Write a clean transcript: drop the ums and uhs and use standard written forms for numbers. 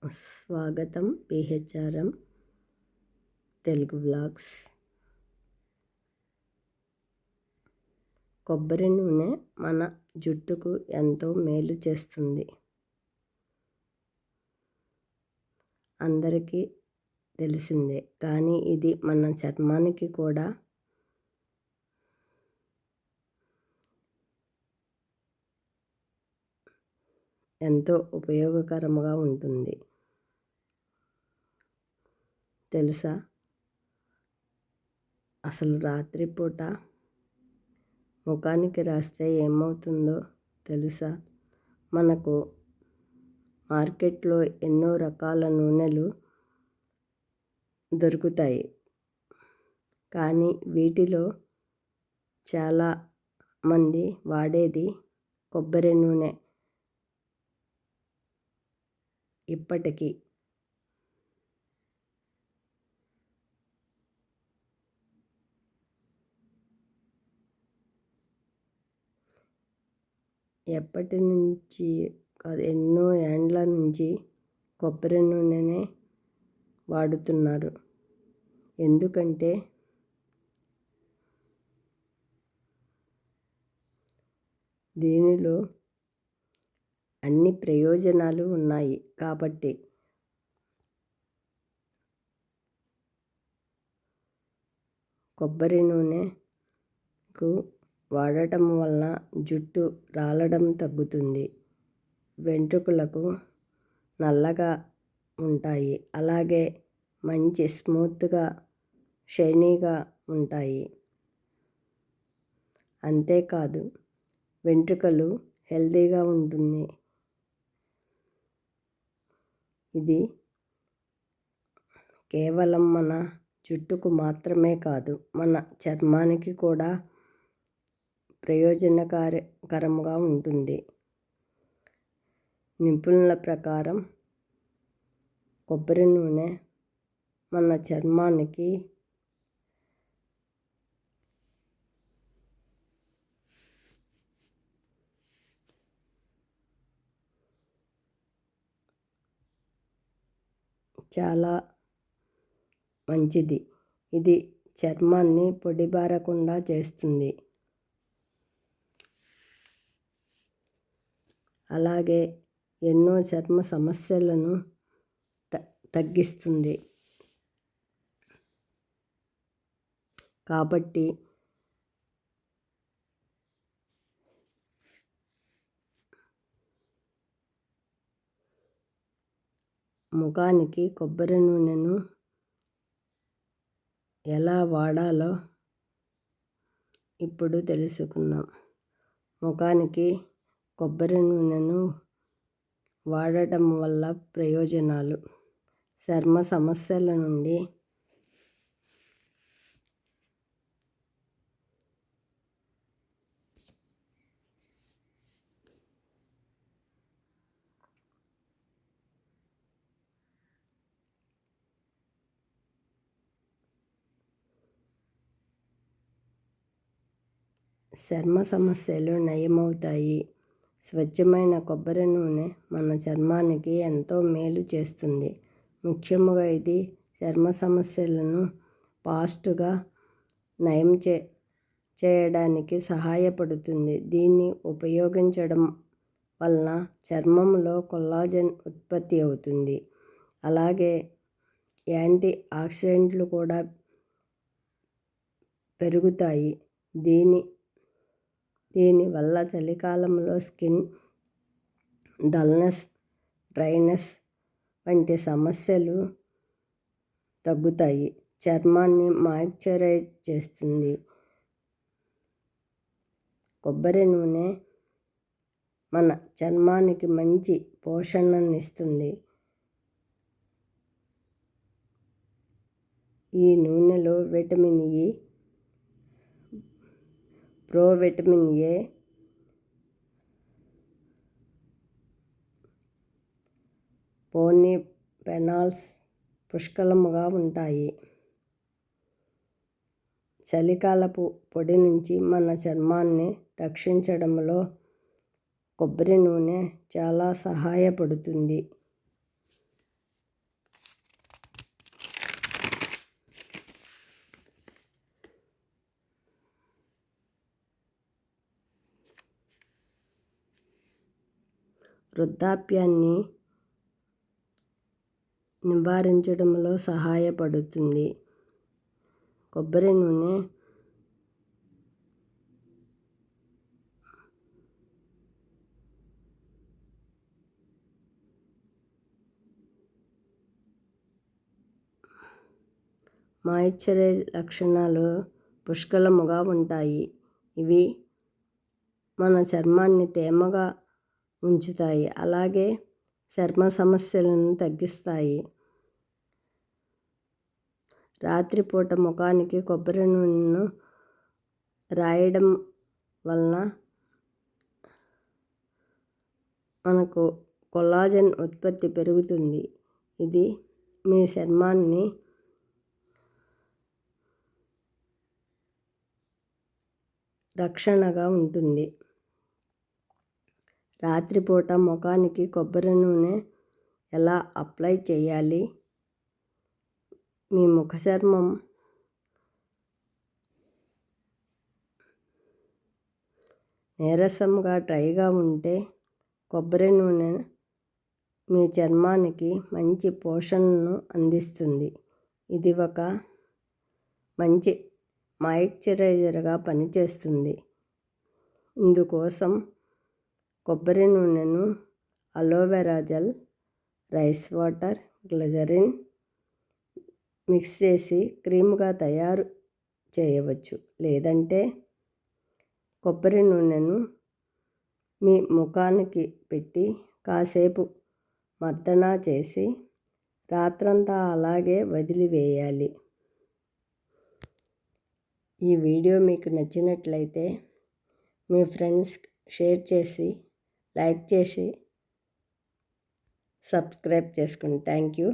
స్వాగతం పిహెచ్ఆర్ఎం తెలుగు వ్లాగ్స్. కొబ్బరి నూనె మన జుట్టుకు ఎంతో మేలు చేస్తుంది. అందరికీ తెలిసిందే, కానీ ఇది మన చర్మానికి కూడా ఎంతో ఉపయోగకరంగా ఉంటుంది. తెలుసా? అసలు రాత్రిపూట ముఖానికి రాస్తే ఏమవుతుందో తెలుసా? మనకు మార్కెట్లో ఎన్నో రకాల నూనెలు దొరుకుతాయి, కానీ వీటిలో చాలా మంది వాడేది కొబ్బరి నూనె. ఇప్పటికీ ఎప్పటి నుంచి కాదు, ఎన్నో ఏండ్ల నుంచి కొబ్బరి నూనెనే వాడుతున్నారు. ఎందుకంటే దీనిలో అన్ని ప్రయోజనాలు ఉన్నాయి కాబట్టి. కొబ్బరి నూనెకు వాడటం వలన జుట్టు రాలడం తగ్గుతుంది, వెంట్రుకలకు నల్లగా ఉంటాయి, అలాగే మంచి స్మూత్గా షైనీగా ఉంటాయి. అంతేకాదు, వెంట్రుకలు హెల్తీగా ఉంటుంది. ఇది కేవలం మన జుట్టుకు మాత్రమే కాదు, మన చర్మానికి కూడా ప్రయోజనకరంగా ఉంటుంది. నిపుణుల ప్రకారం కొబ్బరి నూనె మన చర్మానికి చాలా మంచిది. ఇది చర్మాన్ని పొడిబారకుండా చేస్తుంది, అలాగే ఎన్నో చర్మ సమస్యలను తగ్గిస్తుంది. కాబట్టి ముఖానికి కొబ్బరి నూనెను ఎలా వాడాలో ఇప్పుడు తెలుసుకుందాం. ముఖానికి కొబ్బరి నూనెను వాడటం వల్ల ప్రయోజనాలు: చర్మ సమస్యల నుండి చర్మ సమస్యలు నయమవుతాయి. స్వచ్ఛమైన కొబ్బరి నూనె మన చర్మానికి ఎంతో మేలు చేస్తుంది. ముఖ్యంగా ఇది చర్మ సమస్యలను ఫాస్ట్గా నయం చేయడానికి సహాయపడుతుంది. దీన్ని ఉపయోగించడం వలన చర్మంలో కొల్లాజెన్ ఉత్పత్తి అవుతుంది, అలాగే యాంటీ ఆక్సిడెంట్లు కూడా పెరుగుతాయి. దీనివల్ల చలికాలంలో స్కిన్ డల్నెస్, డ్రైనెస్ వంటి సమస్యలు తగ్గుతాయి. చర్మాన్ని మాయిశ్చరైజ్ చేస్తుంది. కొబ్బరి నూనె మన చర్మానికి మంచి పోషణనిస్తుంది. ఈ నూనెలో విటమిన్ ఇ, ప్రోవిటమిన్ ఏ, పోలిఫెనాల్స్ పుష్కలంగా ఉంటాయి. చలికాలపు పొడి నుంచి మన చర్మాన్ని రక్షించడంలో కొబ్బరి నూనె చాలా సహాయపడుతుంది. వృద్ధాప్యాన్ని నివారించడంలో సహాయపడుతుంది. కొబ్బరి నూనె మాయిశ్చరైజ్ లక్షణాలు పుష్కలముగా ఉంటాయి. ఇవి మన చర్మాన్ని తేమగా ఉంచుతాయి, అలాగే చర్మ సమస్యలను తగ్గిస్తాయి. రాత్రిపూట ముఖానికి కొబ్బరి నూనెను రాయడం వలన మనకు కొల్లాజెన్ ఉత్పత్తి పెరుగుతుంది. ఇది మీ చర్మాన్ని రక్షణగా ఉంటుంది. రాత్రిపూట ముఖానికి కొబ్బరి నూనె ఎలా అప్లై చేయాలి? మీ ముఖ చర్మం నీరసంగా డ్రైగా ఉంటే కొబ్బరి నూనె మీ చర్మానికి మంచి పోషణను అందిస్తుంది. ఇది ఒక మంచి మాయిశ్చరైజర్గా పనిచేస్తుంది. ఇందుకోసం కొబ్బరి నూనెను aloe vera gel, rice water, glycerin mix చేసి క్రీమ్గా తయారు చేయవచ్చు. లేదంటే కొబ్బరి నూనెను మీ ముఖానికి పెట్టి కాసేపు మర్దన చేసి రాత్రంతా అలాగే వదిలివేయాలి. ఈ వీడియో మీకు నచ్చినట్లయితే మీ ఫ్రెండ్స్ షేర్ చేసి, లైక్ చేసి, సబ్స్క్రైబ్ చేసుకోండి. Thank you.